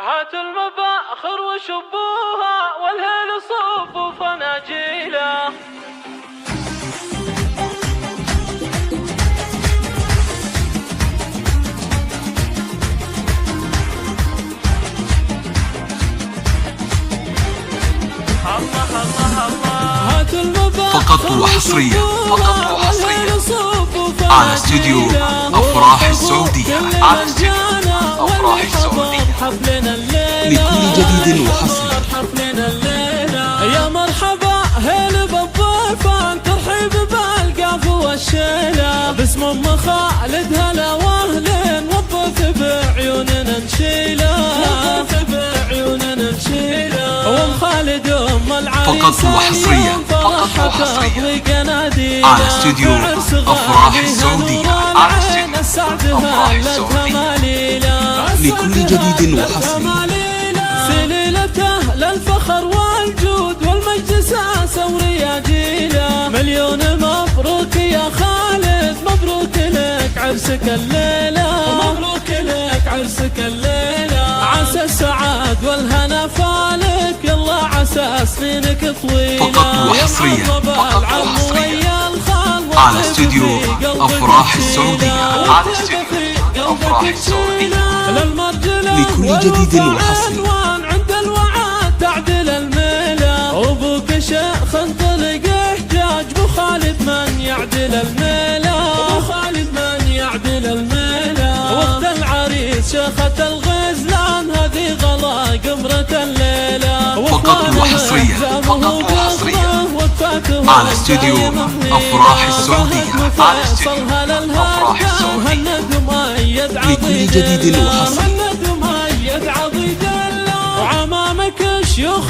هات المباخر وشبوها والهيل صوف فناجيله. فقط وحصريا على استوديو أفراح السعودية لكل جديد وحصري. يا مرحبا هلا بالضيفان ترحيب بالقاف والشيله باسم ام خالد هلا واهلين والضيف بعيوننا نشيله وام خالد ام العريس فقط وحصريا على استوديو أفراح السعودية لكل جديد وحصري. سليلته للفخر والجود والمجد ساسة ورياجيله. مليون مبروك يا خالد، مبروك لك عرسك الليلة، مبروك لك عرسك الليلة. عسى السعاد والهنا فالك، يلا عسى سنينك طويلة. فقط وحصريا على استوديو أفراح السعودية لكل جديد وحصري. عند الوعد تعدل الميلة، وابوك شيخ انطلق احتاج بو خالد من يعدل الميلة، بو خالد من يعدل الميلة. وقت العريس شيخة الغزلان هذه غلا قمرة الليلة. فقط وحصريا على استوديو أفراح السعودية لكل جديد وحصري. وعمامك شيوخ